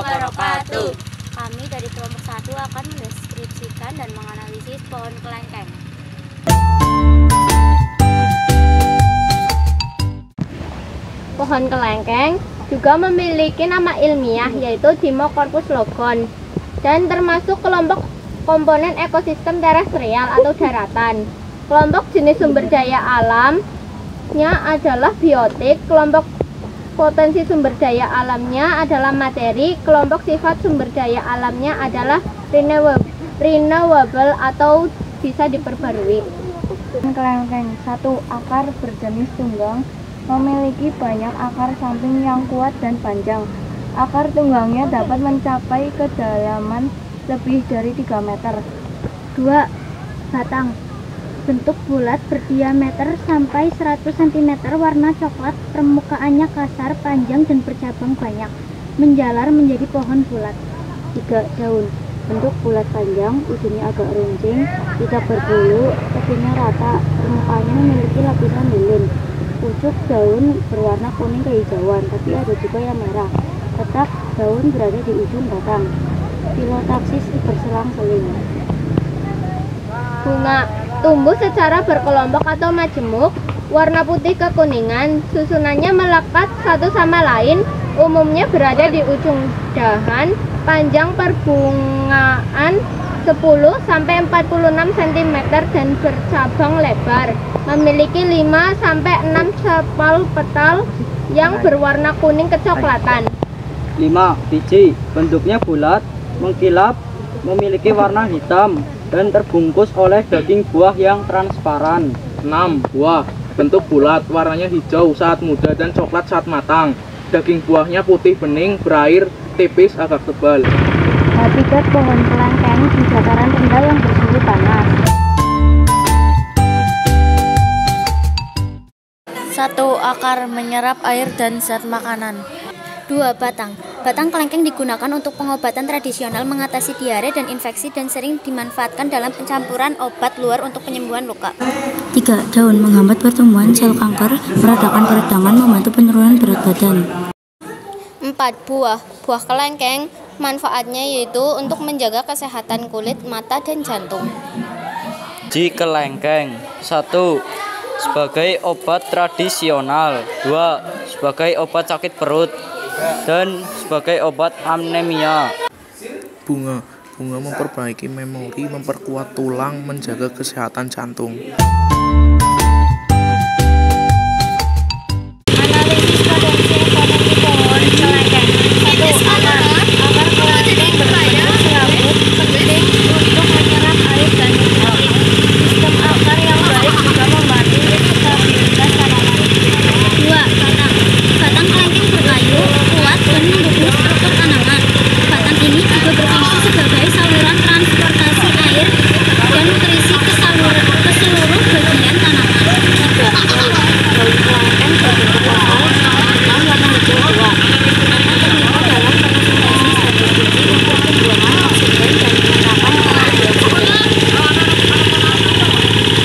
wabarakatuh. Kami dari kelompok 1 akan mendeskripsikan dan menganalisis pohon kelengkeng. Pohon kelengkeng juga memiliki nama ilmiah yaitu Dimorphos logon dan termasuk kelompok komponen ekosistem terestrial atau daratan. Kelompok jenis sumber daya alamnya adalah biotik, kelompok potensi sumber daya alamnya adalah materi, kelompok sifat sumber daya alamnya adalah renewable atau bisa diperbarui. Kelengkeng 1. Akar berjenis tunggang, memiliki banyak akar samping yang kuat dan panjang. Akar tunggangnya dapat mencapai kedalaman lebih dari 3 meter. 2. Batang, bentuk bulat berdiameter sampai 100 cm, warna coklat, permukaannya kasar, panjang dan bercabang banyak, menjalar menjadi pohon bulat. 3. Daun, bentuk bulat panjang, ujungnya agak runcing, tidak berbulu, tepinya rata, permukaannya memiliki lapisan lilin. Pucuk daun berwarna kuning kehijauan, tapi ada juga yang merah. Petak daun berada di ujung batang. Filotaksis berselang-seling. Bunga tumbuh secara berkelompok atau majemuk, warna putih kekuningan, susunannya melekat satu sama lain, umumnya berada di ujung dahan, panjang perbungaan 10-46 cm dan bercabang lebar, memiliki 5-6 sepal petal yang berwarna kuning kecoklatan. 5. Biji, bentuknya bulat, mengkilap, memiliki warna hitam dan terbungkus oleh daging buah yang transparan. 6. Buah, bentuk bulat, warnanya hijau saat muda dan coklat saat matang. Daging buahnya putih bening, berair, tipis, agak tebal. Habitat pohon kelengkeng di dataran rendah yang bersuhu panas. 1. Akar menyerap air dan zat makanan. 2. Batang, batang kelengkeng digunakan untuk pengobatan tradisional mengatasi diare dan infeksi dan sering dimanfaatkan dalam pencampuran obat luar untuk penyembuhan luka. 3. Daun, menghambat pertumbuhan sel kanker, meredakan peradangan, membantu penurunan berat badan. 4. Buah kelengkeng, manfaatnya yaitu untuk menjaga kesehatan kulit, mata, dan jantung. Biji kelengkeng 1. Sebagai obat tradisional. 2. Sebagai obat sakit perut dan sebagai obat anemia. Bunga memperbaiki memori, memperkuat tulang, menjaga kesehatan jantung. Analisis potensi ekonomi pohon kelengkeng. 1. Akar kelengkeng berbentuk serabut, penting untuk menyerap air dan nutrisi. Sistem akar yang baik juga membantu stabilitas tanaman. 2. Batang kelengkeng berkayu, kuat dan mendukung struktur tanaman. Batang ini juga berfungsi sebagai saluran transportasi air dan nutrisi ke seluruh bagian tanaman. 3. Daun kelengkeng berbentuk oval, hitam, warna hijau tua. Digunakan terlibat dalam konsentrasi zat besi untuk pembuangan oksigen dan penyerapan karbon dioksida.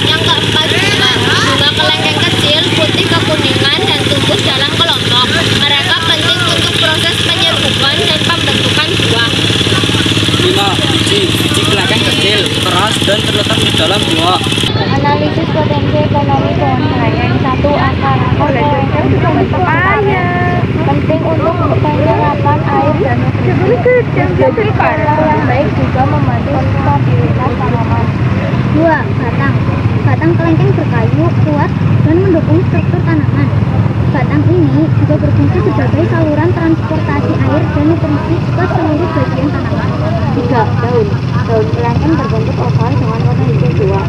Yang keempat, bunga kelengkeng kecil, putih kekuningan dan tumbuh dalam kelompok. Mereka penting untuk proses penyerbukan dan pembentukan buah. 5. Biji kelengkeng kecil, keras dan terletak di dalam buah. Analisis potensi ekonomi pohon kelengkeng. 1. Akar kelengkeng juga berpapaya, penting untuk penyerapan air dan nutrisi. Jadi akar yang baik juga membantu stabilitas tanaman. 2. Batang kelengkeng berkayu, kuat dan mendukung struktur tanaman. Batang ini juga berfungsi sebagai saluran transportasi air dan nutrisi ke seluruh bagian tanaman. 3. Daun kelengkeng berbentuk oval dengan warna hijau tua.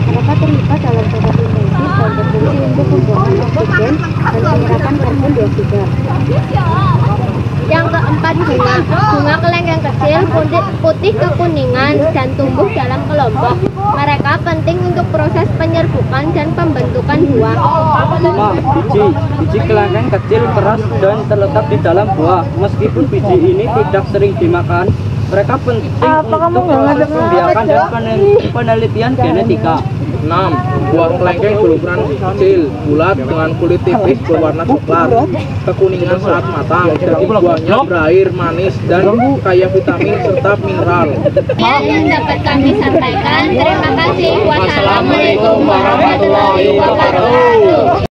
Mereka terlibat dalam fotosintesa dan berfungsi untuk pembuangan oksigen dan penyerapan karbon dioksida. Yang keempat, bunga kelengkeng kecil, putih kekuningan dan tumbuh dalam kelompok. Mereka penting untuk proses penyerbukan dan pembentukan buah. 5. Biji kelengkeng kecil, keras dan terletak di dalam buah. Meskipun biji ini tidak sering dimakan, mereka penting untuk proses pembiakan dan penelitian genetika. 6. Buah kelengkeng berukuran kecil, bulat dengan kulit tipis berwarna coklat, kekuningan saat matang. Daging buahnya berair, manis, dan kaya vitamin serta mineral. Yang dapat kami sampaikan. Terima kasih. Wassalamualaikum warahmatullahi wabarakatuh.